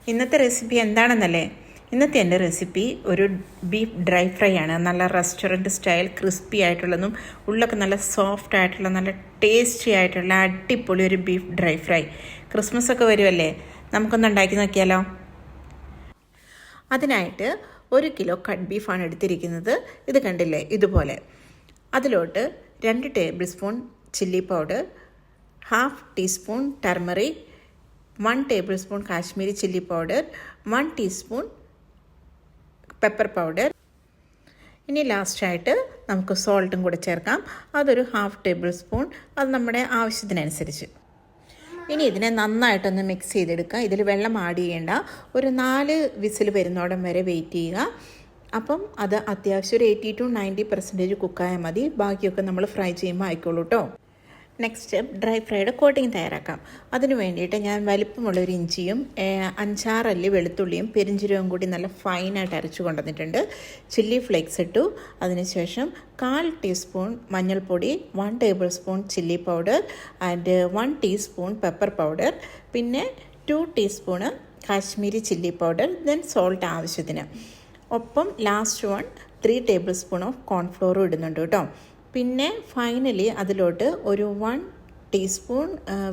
ഇന്നത്തെ റെസിപ്പി എന്താണെന്നല്ലേ? ഇന്നത്തെ എൻ്റെ റെസിപ്പി ഒരു ബീഫ് ഡ്രൈ ഫ്രൈ ആണ്. നല്ല റെസ്റ്റോറൻറ്റ് സ്റ്റൈൽ ക്രിസ്പി ആയിട്ടുള്ളതും ഉള്ളൊക്കെ നല്ല സോഫ്റ്റ് ആയിട്ടുള്ള നല്ല ടേസ്റ്റി ആയിട്ടുള്ള അടിപൊളി ഒരു ബീഫ് ഡ്രൈ ഫ്രൈ. ക്രിസ്മസ് ഒക്കെ വരുമല്ലേ, നമുക്കൊന്ന് ഉണ്ടാക്കി നോക്കിയാലോ? അതിനായിട്ട് 1 കിലോ കട്ട് ബീഫാണ് എടുത്തിരിക്കുന്നത്. ഇത് കണ്ടില്ലേ, ഇതുപോലെ. അതിലോട്ട് 2 table spoon chilli powder, 1/2 teaspoon turmeric, 1 table spoon Kashmiri chilli powder, 1 teaspoon pepper powder. ഇനി ലാസ്റ്റായിട്ട് നമുക്ക് സോൾട്ടും കൂടെ ചേർക്കാം. അതൊരു 1/2 ടേബിൾ സ്പൂൺ, അത് നമ്മുടെ ആവശ്യത്തിനനുസരിച്ച്. ഇനി ഇതിനെ നന്നായിട്ടൊന്ന് മിക്സ് ചെയ്തെടുക്കുക. ഇതിൽ വെള്ളം ആഡ് ചെയ്യേണ്ട. ഒരു 4 വിസിൽ വരുന്നോടം വരെ വെയിറ്റ് ചെയ്യുക. അപ്പം അത് അത്യാവശ്യം ഒരു 80 to 90% കുക്കായാൽ മതി. ബാക്കിയൊക്കെ നമ്മൾ ഫ്രൈ ചെയ്യുമ്പോൾ ആയിക്കോളൂ കേട്ടോ. നെക്സ്റ്റ് ഡ്രൈ ഫ്രൈയുടെ കോട്ടിങ് തയ്യാറാക്കാം. അതിന് വേണ്ടിയിട്ട് ഞാൻ വലിപ്പമുള്ളൊരു ഇഞ്ചിയും 5-6 അല്ലി വെളുത്തുള്ളിയും പെരിഞ്ചീരകവും കൂടി നല്ല ഫൈനായിട്ട് അരച്ചു കൊണ്ടുവന്നിട്ടുണ്ട്. ചില്ലി ഫ്ലേക്സ് ഇട്ടു. അതിനുശേഷം 1/4 ടീസ്പൂൺ മഞ്ഞൾപ്പൊടി, 1 table spoon chilli powder and 1 teaspoon pepper powder, പിന്നെ 2 teaspoon Kashmiri chilli powder, then salt ആവശ്യത്തിന്. ഒപ്പം ലാസ്റ്റ് 3 ടേബിൾ സ്പൂൺ ഓഫ് കോൺഫ്ലോറും ഇടുന്നുണ്ട് കേട്ടോ. പിന്നെ ഫൈനലി അതിലോട്ട് ഒരു 1 ടീസ്പൂൺ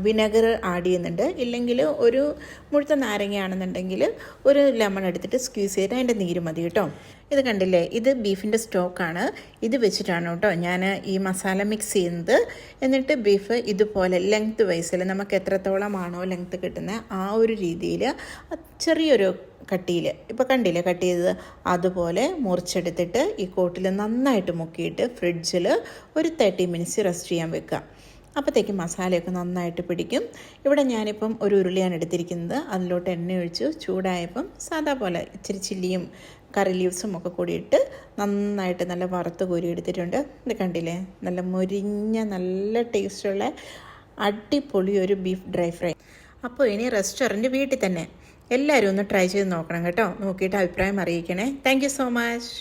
വിനെഗർ ആഡ് ചെയ്യുന്നുണ്ട്. ഇല്ലെങ്കിൽ ഒരു മുഴുത്ത നാരങ്ങയാണെന്നുണ്ടെങ്കിൽ ഒരു ലെമൺ എടുത്തിട്ട് സ്ക്വീസ് ചെയ്ത് അതിൻ്റെ നീര് മതി കേട്ടോ. ഇത് കണ്ടില്ലേ, ഇത് ബീഫിൻ്റെ സ്റ്റോക്കാണ്. ഇത് വെച്ചിട്ടാണ് കേട്ടോ ഞാൻ ഈ മസാല മിക്സ് ചെയ്യുന്നത്. എന്നിട്ട് ബീഫ് ഇതുപോലെ ലെങ്ത് വൈസിൽ നമുക്ക് എത്രത്തോളമാണോ ലെങ്ത് കിട്ടുന്നത് ആ ഒരു രീതിയിൽ ചെറിയൊരു കട്ടിയിൽ, ഇപ്പോൾ കണ്ടില്ലേ കട്ട് ചെയ്തത്, അതുപോലെ മുറിച്ചെടുത്തിട്ട് ഈ കോട്ടിൽ നന്നായിട്ട് മുക്കിയിട്ട് ഫ്രിഡ്ജിൽ ഒരു 30 മിനിറ്റ്സ് റെസ്റ്റ് ചെയ്യാൻ വെക്കുക. അപ്പോഴത്തേക്ക് മസാലയൊക്കെ നന്നായിട്ട് പിടിക്കും. ഇവിടെ ഞാനിപ്പം ഒരു ഉരുളിയാണ് എടുത്തിരിക്കുന്നത്. അതിലോട്ട് എണ്ണ ഒഴിച്ചു. ചൂടായപ്പം സാധാ പോലെ ഇച്ചിരി ചില്ലിയും കറി ലീവ്സും ഒക്കെ കൂടിയിട്ട് നന്നായിട്ട് നല്ല വറുത്ത് കോരി എടുത്തിട്ടുണ്ട്. ഇത് കണ്ടില്ലേ, നല്ല മുരിഞ്ഞ നല്ല ടേസ്റ്റുള്ള അടിപൊളി ഒരു ബീഫ് ഡ്രൈ ഫ്രൈ. അപ്പോൾ ഇനി റെസ്റ്റോറൻറ്റ് വീട്ടിൽ തന്നെ എല്ലാവരും ഒന്ന് ട്രൈ ചെയ്ത് നോക്കണം കേട്ടോ. നോക്കിയിട്ട് അഭിപ്രായം അറിയിക്കണേ. Thank you so much.